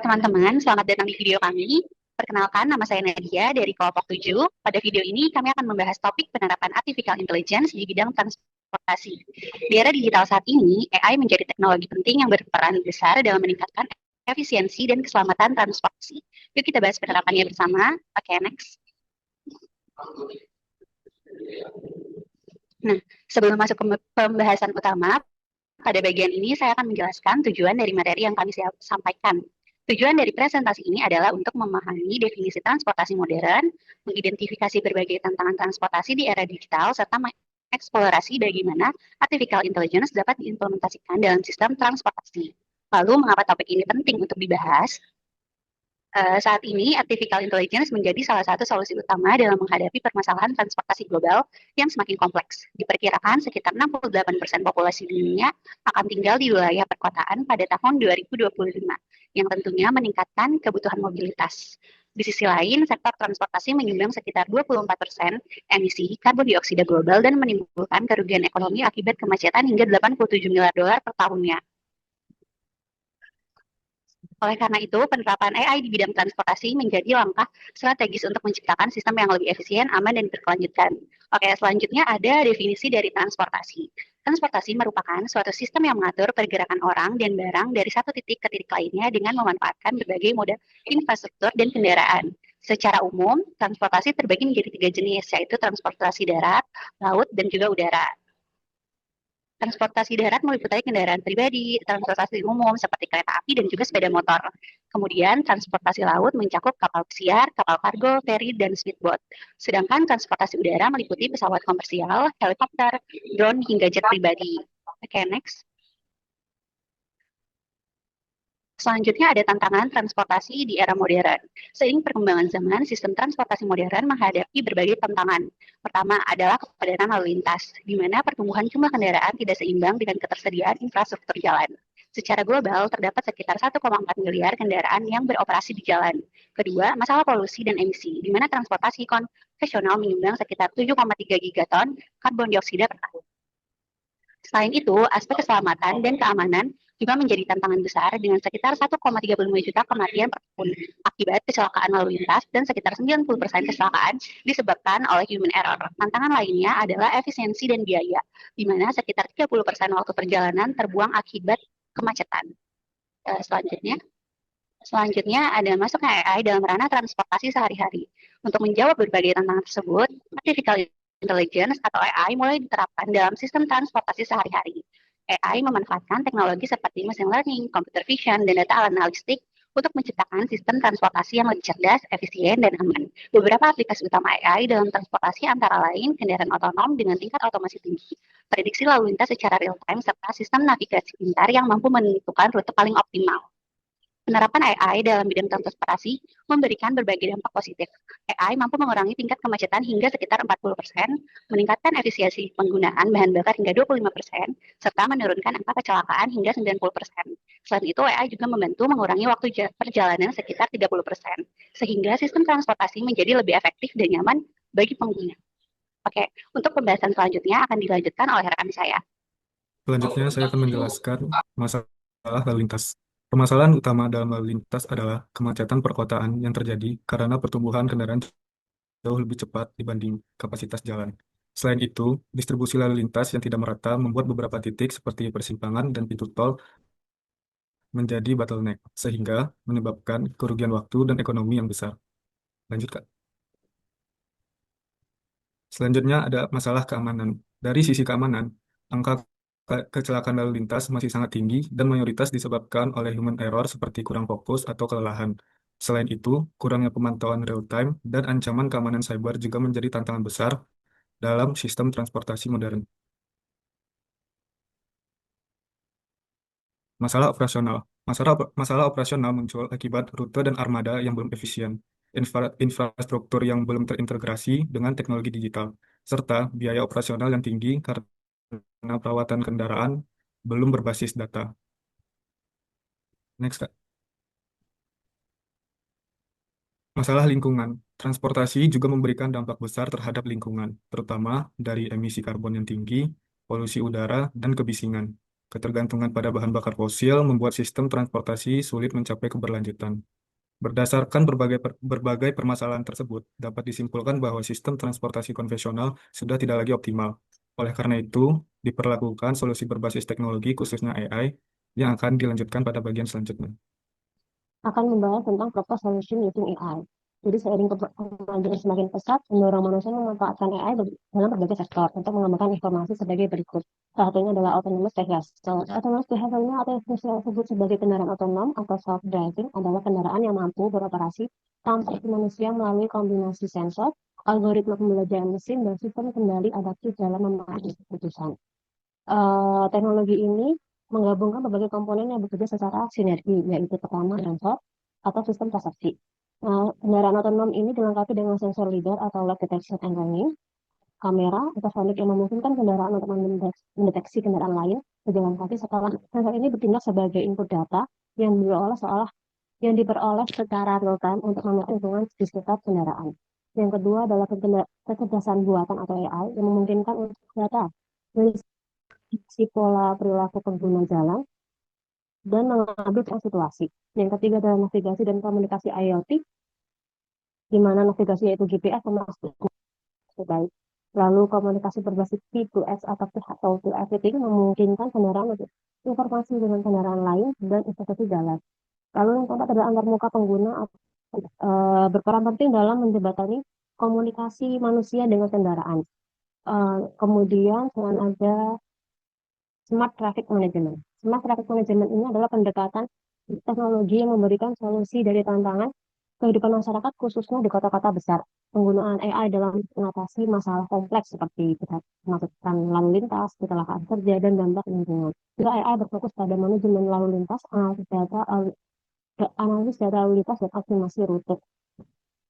Teman-teman, selamat datang di video kami. Perkenalkan, nama saya Nadia dari Kelompok 7. Pada video ini, kami akan membahas topik penerapan Artificial Intelligence di bidang transportasi. Di era digital saat ini, AI menjadi teknologi penting yang berperan besar dalam meningkatkan efisiensi dan keselamatan transportasi. Yuk kita bahas penerapannya bersama. Oke, next. Nah, sebelum masuk ke pembahasan utama, pada bagian ini saya akan menjelaskan tujuan dari materi yang kami sampaikan. Tujuan dari presentasi ini adalah untuk memahami definisi transportasi modern, mengidentifikasi berbagai tantangan transportasi di era digital, serta mengeksplorasi bagaimana artificial intelligence dapat diimplementasikan dalam sistem transportasi. Lalu, mengapa topik ini penting untuk dibahas? Saat ini, artificial intelligence menjadi salah satu solusi utama dalam menghadapi permasalahan transportasi global yang semakin kompleks. Diperkirakan sekitar 68% populasi dunia akan tinggal di wilayah perkotaan pada tahun 2025, yang tentunya meningkatkan kebutuhan mobilitas. Di sisi lain, sektor transportasi menyumbang sekitar 24% emisi karbon dioksida global dan menimbulkan kerugian ekonomi akibat kemacetan hingga 87 miliar dolar per tahunnya. Oleh karena itu, penerapan AI di bidang transportasi menjadi langkah strategis untuk menciptakan sistem yang lebih efisien, aman, dan berkelanjutan. Oke, selanjutnya ada definisi dari transportasi. Transportasi merupakan suatu sistem yang mengatur pergerakan orang dan barang dari satu titik ke titik lainnya dengan memanfaatkan berbagai moda infrastruktur dan kendaraan. Secara umum, transportasi terbagi menjadi tiga jenis, yaitu transportasi darat, laut, dan juga udara. Transportasi darat meliputi kendaraan pribadi, transportasi umum seperti kereta api dan juga sepeda motor. Kemudian transportasi laut mencakup kapal pesiar, kapal kargo, feri, dan speedboat. Sedangkan transportasi udara meliputi pesawat komersial, helikopter, drone, hingga jet pribadi. Oke, next. Selanjutnya ada tantangan transportasi di era modern. Seiring perkembangan zaman, sistem transportasi modern menghadapi berbagai tantangan. Pertama adalah kepadatan lalu lintas, di mana pertumbuhan jumlah kendaraan tidak seimbang dengan ketersediaan infrastruktur jalan. Secara global, terdapat sekitar 1,4 miliar kendaraan yang beroperasi di jalan. Kedua, masalah polusi dan emisi, di mana transportasi konvensional menyumbang sekitar 7,3 gigaton karbon dioksida per tahun. Selain itu, aspek keselamatan dan keamanan juga menjadi tantangan besar dengan sekitar 1,35 juta kematian per tahun akibat kecelakaan lalu lintas dan sekitar 90% kecelakaan disebabkan oleh human error. Tantangan lainnya adalah efisiensi dan biaya, di mana sekitar 30% waktu perjalanan terbuang akibat kemacetan. Selanjutnya, Selanjutnya ada masuknya AI dalam ranah transportasi sehari-hari. Untuk menjawab berbagai tantangan tersebut, artificial intelligence atau AI mulai diterapkan dalam sistem transportasi sehari-hari. AI memanfaatkan teknologi seperti machine learning, computer vision, dan data analistik untuk menciptakan sistem transportasi yang lebih cerdas, efisien, dan aman. Beberapa aplikasi utama AI dalam transportasi antara lain kendaraan otonom dengan tingkat otomasi tinggi, prediksi lalu lintas secara real-time, serta sistem navigasi pintar yang mampu menentukan rute paling optimal. Penerapan AI dalam bidang transportasi memberikan berbagai dampak positif. AI mampu mengurangi tingkat kemacetan hingga sekitar 40%, meningkatkan efisiensi penggunaan bahan bakar hingga 25%, serta menurunkan angka kecelakaan hingga 90%. Selain itu, AI juga membantu mengurangi waktu perjalanan sekitar 30%, sehingga sistem transportasi menjadi lebih efektif dan nyaman bagi pengguna. Oke, untuk pembahasan selanjutnya akan dilanjutkan oleh rekan saya. Selanjutnya, saya akan menjelaskan masalah lalu lintas. Permasalahan utama dalam lalu lintas adalah kemacetan perkotaan yang terjadi karena pertumbuhan kendaraan jauh lebih cepat dibanding kapasitas jalan. Selain itu, distribusi lalu lintas yang tidak merata membuat beberapa titik seperti persimpangan dan pintu tol menjadi bottleneck, sehingga menyebabkan kerugian waktu dan ekonomi yang besar. Lanjut, Kak. Selanjutnya ada masalah keamanan. Dari sisi keamanan, angka kecelakaan lalu lintas masih sangat tinggi dan mayoritas disebabkan oleh human error seperti kurang fokus atau kelelahan. Selain itu, kurangnya pemantauan real-time dan ancaman keamanan cyber juga menjadi tantangan besar dalam sistem transportasi modern. Masalah operasional. Masalah operasional muncul akibat rute dan armada yang belum efisien, infrastruktur yang belum terintegrasi dengan teknologi digital, serta biaya operasional yang tinggi karena perawatan kendaraan belum berbasis data. Next, Kak. Masalah lingkungan. Transportasi juga memberikan dampak besar terhadap lingkungan, terutama dari emisi karbon yang tinggi, polusi udara, dan kebisingan. Ketergantungan pada bahan bakar fosil membuat sistem transportasi sulit mencapai keberlanjutan. Berdasarkan berbagai permasalahan tersebut, dapat disimpulkan bahwa sistem transportasi konvensional sudah tidak lagi optimal. Oleh karena itu, diperlakukan solusi berbasis teknologi, khususnya AI, yang akan dilanjutkan pada bagian selanjutnya. Akan membahas tentang proposed solution using AI. Jadi seiring kemajuan semakin pesat, mendorong manusia memanfaatkan AI dalam berbagai sektor untuk mengembangkan informasi sebagai berikut. Salah satunya adalah autonomous vehicle. Autonomous vehicle ini atau yang disebut sebagai kendaraan otonom atau self-driving adalah kendaraan yang mampu beroperasi tanpa manusia melalui kombinasi sensor, algoritma pembelajaran mesin, dan sistem kendali adaptif dalam mengambil keputusan. Teknologi ini menggabungkan berbagai komponen yang bekerja secara sinergi, yaitu pertama sensor atau sistem persepsi. Kendaraan otonom ini dilengkapi dengan sensor lidar atau light detection and warning, kamera ultrasonic yang memungkinkan kendaraan untuk mendeteksi kendaraan lain berjalan kaki setelah sensor ini bertindak sebagai input data yang diperoleh secara real time untuk mengerti lingkungan di sekitar kendaraan. Yang kedua adalah kecerdasan buatan atau AI yang memungkinkan untuk data prediksi pola perilaku pengguna jalan dan mengambil situasi. Yang ketiga adalah navigasi dan komunikasi IoT, di mana navigasi yaitu GPS memastikan baik. Lalu komunikasi berbasis P2X atau to everything memungkinkan kendaraan untuk informasi dengan kendaraan lain dan investasi jalan. Lalu yang keempat adalah antarmuka pengguna berperan penting dalam menjembatani komunikasi manusia dengan kendaraan. Kemudian selain ada Smart Traffic Management. Smart Traffic Management ini adalah pendekatan teknologi yang memberikan solusi dari tantangan kehidupan masyarakat khususnya di kota-kota besar. Penggunaan AI dalam mengatasi masalah kompleks seperti kemacetan lalu lintas, kecelakaan kerja, dan dampak lingkungan. Jika AI berfokus pada manajemen lalu lintas, analisis data lalu lintas, dan optimasi rute.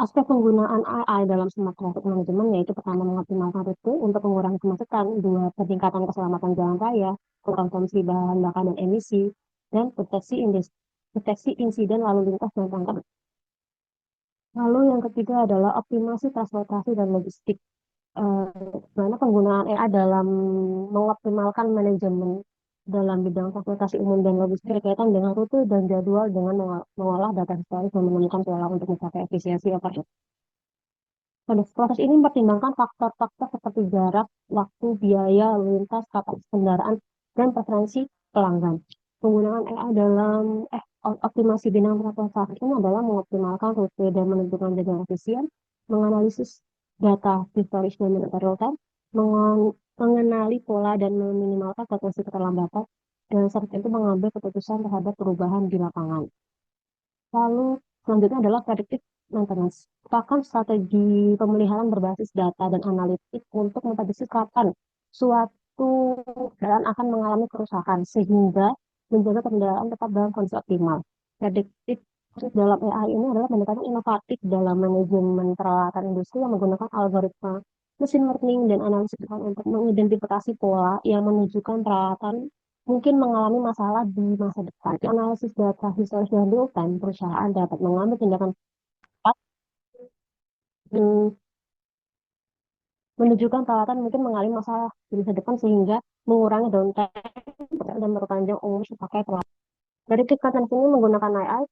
Aspek penggunaan AI dalam smart traffic management yaitu pertama mengoptimalkan rute untuk mengurangi kemacetan, dua peningkatan keselamatan jalan raya, konsumsi bahan bakar dan emisi, dan deteksi insiden lalu lintas dan tangkap. Lalu yang ketiga adalah optimasi transportasi dan logistik, mana penggunaan AI dalam mengoptimalkan manajemen dalam bidang transportasi umum dan logistik berkaitan dengan rute dan jadwal dengan mengolah data historis dan menemukan pola untuk mencapai efisiensi operasional. Pada proses ini mempertimbangkan faktor-faktor seperti jarak, waktu, biaya, lalu lintas, kapasitas kendaraan, dan preferensi pelanggan. Penggunaan AI dalam optimasi bidang transportasi ini adalah mengoptimalkan rute dan menentukan jadwal efisien, menganalisis data historis dan real time, mengenali pola dan meminimalkan potensi keterlambatan, dan serta itu mengambil keputusan terhadap perubahan di lapangan. Lalu selanjutnya adalah predictive maintenance. Merupakan strategi pemeliharaan berbasis data dan analitik untuk memprediksi kapan suatu kendaraan akan mengalami kerusakan sehingga menjaga kendaraan tetap dalam kondisi optimal. Predictive dalam AI ini adalah pendekatan inovatif dalam manajemen peralatan industri yang menggunakan algoritma mesin learning dan analisis untuk mengidentifikasi pola yang menunjukkan peralatan mungkin mengalami masalah di masa depan. Analisis data historis dan real time, perusahaan dapat mengambil tindakan cepat dan menunjukkan peralatan mungkin mengalami masalah di masa depan sehingga mengurangi downtime dan memperpanjang umur pakai peralatan. Dari tingkatan ini menggunakan AI,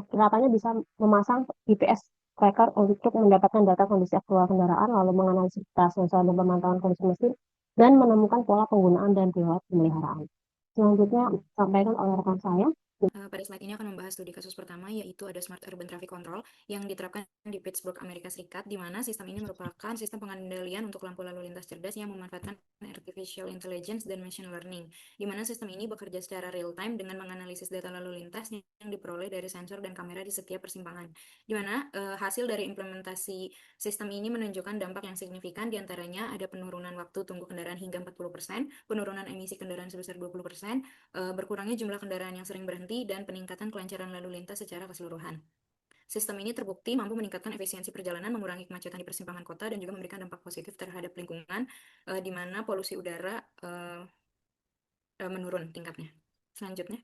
peralatannya bisa memasang GPS tracker untuk mendapatkan data kondisi aktual kendaraan, lalu menganalisis data sensor dan pemantauan kondisi mesin, dan menemukan pola penggunaan dan riwayat pemeliharaan. Selanjutnya disampaikan oleh rekan saya. Pada slide ini akan membahas studi kasus pertama, yaitu ada Smart Urban Traffic Control yang diterapkan di Pittsburgh, Amerika Serikat, di mana sistem ini merupakan sistem pengendalian untuk lampu lalu lintas cerdas yang memanfaatkan artificial intelligence dan machine learning, di mana sistem ini bekerja secara real time dengan menganalisis data lalu lintas yang diperoleh dari sensor dan kamera di setiap persimpangan, di mana hasil dari implementasi sistem ini menunjukkan dampak yang signifikan, diantaranya ada penurunan waktu tunggu kendaraan hingga 40%, penurunan emisi kendaraan sebesar 20%, berkurangnya jumlah kendaraan yang sering berhenti, dan peningkatan kelancaran lalu lintas secara keseluruhan. Sistem ini terbukti mampu meningkatkan efisiensi perjalanan, mengurangi kemacetan di persimpangan kota, dan juga memberikan dampak positif terhadap lingkungan, di mana polusi udara menurun tingkatnya. Selanjutnya.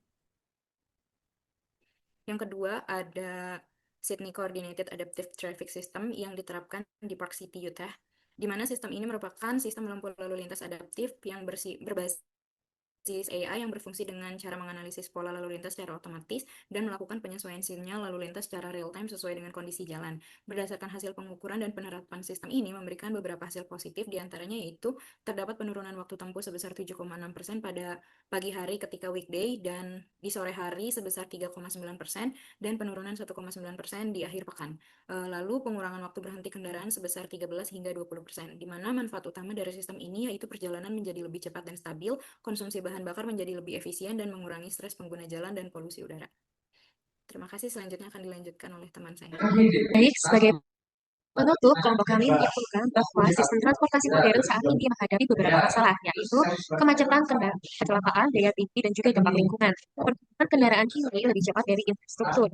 Yang kedua ada Sydney Coordinated Adaptive Traffic System yang diterapkan di Park City, Utah, di mana sistem ini merupakan sistem lampu lalu lintas adaptif yang berbasis AI yang berfungsi dengan cara menganalisis pola lalu lintas secara otomatis dan melakukan penyesuaian sinyal lalu lintas secara real-time sesuai dengan kondisi jalan. Berdasarkan hasil pengukuran dan penerapan sistem ini memberikan beberapa hasil positif, diantaranya yaitu terdapat penurunan waktu tempuh sebesar 7,6% pada pagi hari ketika weekday dan di sore hari sebesar 3,9% dan penurunan 1,9% di akhir pekan. Lalu pengurangan waktu berhenti kendaraan sebesar 13 hingga 20%, di mana manfaat utama dari sistem ini yaitu perjalanan menjadi lebih cepat dan stabil, konsumsi bahan bakar menjadi lebih efisien, dan mengurangi stres pengguna jalan dan polusi udara. Terima kasih, selanjutnya akan dilanjutkan oleh teman saya. Baik, sebagai penutup, kelompok kami menyimpulkan bahwa sistem transportasi modern saat ini menghadapi beberapa masalah, yaitu kemacetan kendaraan, kecelakaan, daya tinggi, dan juga dampak lingkungan. Pertumbuhan kendaraan kini lebih cepat dari infrastruktur,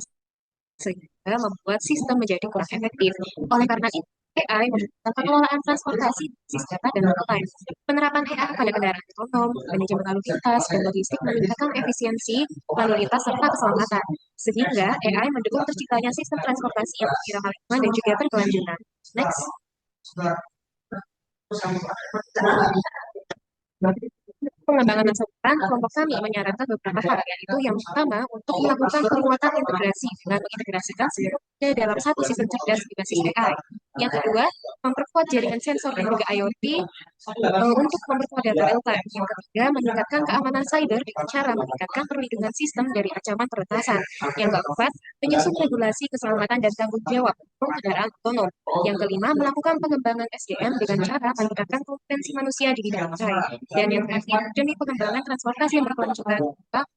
sehingga membuat sistem menjadi kurang efektif. Oleh karena itu, AI membutuhkan pengelolaan transportasi basis data dan real-time. Penerapan AI pada kendaraan otonom, manajemen lalu lintas, dan logistik meningkatkan efisiensi lalu lintas serta keselamatan. Sehingga AI mendukung terciptanya sistem transportasi yang lebih ramah lingkungan dan juga berkelanjutan. Next. Pengembangan masa depan, kelompok kami menyarankan beberapa hal, yaitu yang pertama, untuk melakukan penguatan integrasi dengan mengintegrasikan semuanya dalam satu sistem cerdas berbasis AI. Yang kedua, memperkuat jaringan sensor dan juga IoT untuk memperkuat data real time. Yang ketiga, meningkatkan keamanan cyber dengan cara meningkatkan perlindungan sistem dari ancaman peretasan. Yang keempat, menyusun regulasi keselamatan dan tanggung jawab untuk kendaraan otonom. Yang kelima, melakukan pengembangan SDM dengan cara meningkatkan kompetensi manusia di bidang AI. Dan yang terakhir, demi pengembangan transportasi yang berkelanjutan,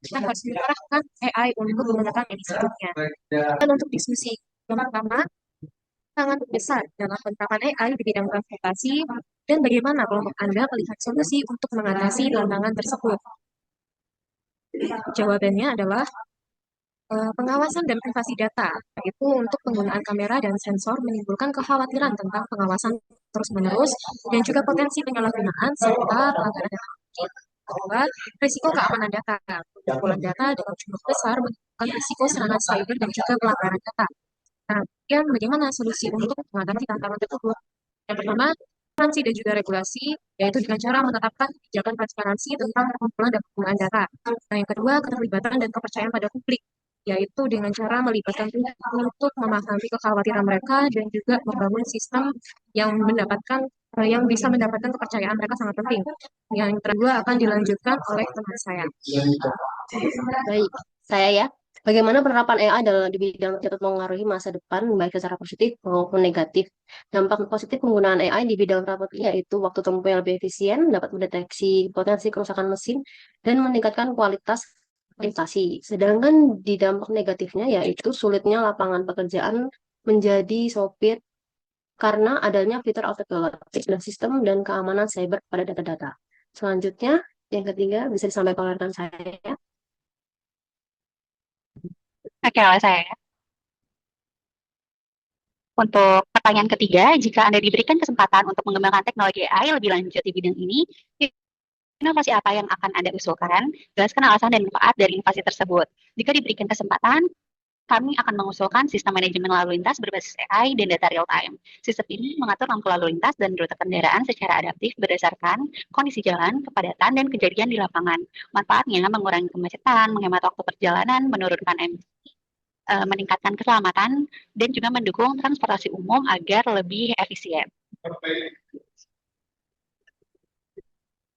kita harus mengerahkan AI untuk memenuhi emisi dunia. Dan untuk diskusi yang pertama, sangat besar dalam penerapan AI di bidang transportasi dan bagaimana kelompok Anda melihat solusi untuk mengatasi tantangan tersebut. Jawabannya adalah pengawasan dan privasi data, yaitu untuk penggunaan kamera dan sensor menimbulkan kekhawatiran tentang pengawasan terus-menerus dan juga potensi penyalahgunaan serta pelanggaran data. Kedua, risiko keamanan data. Pengumpulan data dalam jumlah besar menimbulkan risiko serangan cyber dan juga pelanggaran data. Nah, kemudian bagaimana solusi untuk mengatasi tantangan tersebut? Yang pertama, transparansi dan juga regulasi, yaitu dengan cara menetapkan kebijakan transparansi tentang pengumpulan dan penggunaan data. Nah, yang kedua, keterlibatan dan kepercayaan pada publik, yaitu dengan cara melibatkan publik untuk memahami kekhawatiran mereka dan juga membangun sistem yang yang bisa mendapatkan kepercayaan mereka sangat penting. Yang kedua akan dilanjutkan oleh teman saya. Baik, saya ya. Bagaimana penerapan AI di bidang dapat mengaruhi masa depan baik secara positif maupun negatif. Dampak positif penggunaan AI di bidang transportasi yaitu waktu tempuh yang lebih efisien, dapat mendeteksi potensi kerusakan mesin, dan meningkatkan kualitas prestasi. Sedangkan di dampak negatifnya yaitu sulitnya lapangan pekerjaan menjadi sopir karena adanya fitur autopilot dan sistem dan keamanan cyber pada data-data. Selanjutnya, yang ketiga bisa disampaikan oleh rekan saya. Oke, oleh saya ya. Untuk pertanyaan ketiga, jika Anda diberikan kesempatan untuk mengembangkan teknologi AI lebih lanjut di bidang ini, inovasi apa yang akan Anda usulkan? Jelaskan alasan dan manfaat dari inovasi tersebut. Jika diberikan kesempatan, kami akan mengusulkan sistem manajemen lalu lintas berbasis AI dan data real time. Sistem ini mengatur lampu lalu lintas dan rute kendaraan secara adaptif berdasarkan kondisi jalan, kepadatan, dan kejadian di lapangan. Manfaatnya mengurangi kemacetan, menghemat waktu perjalanan, menurunkan emisi, meningkatkan keselamatan, dan juga mendukung transportasi umum agar lebih efisien.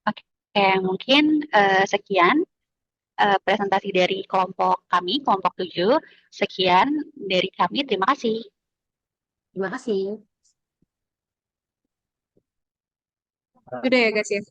Oke, mungkin sekian presentasi dari kelompok kami, kelompok 7. Sekian dari kami, terima kasih. Terima kasih. Udah ya guys ya.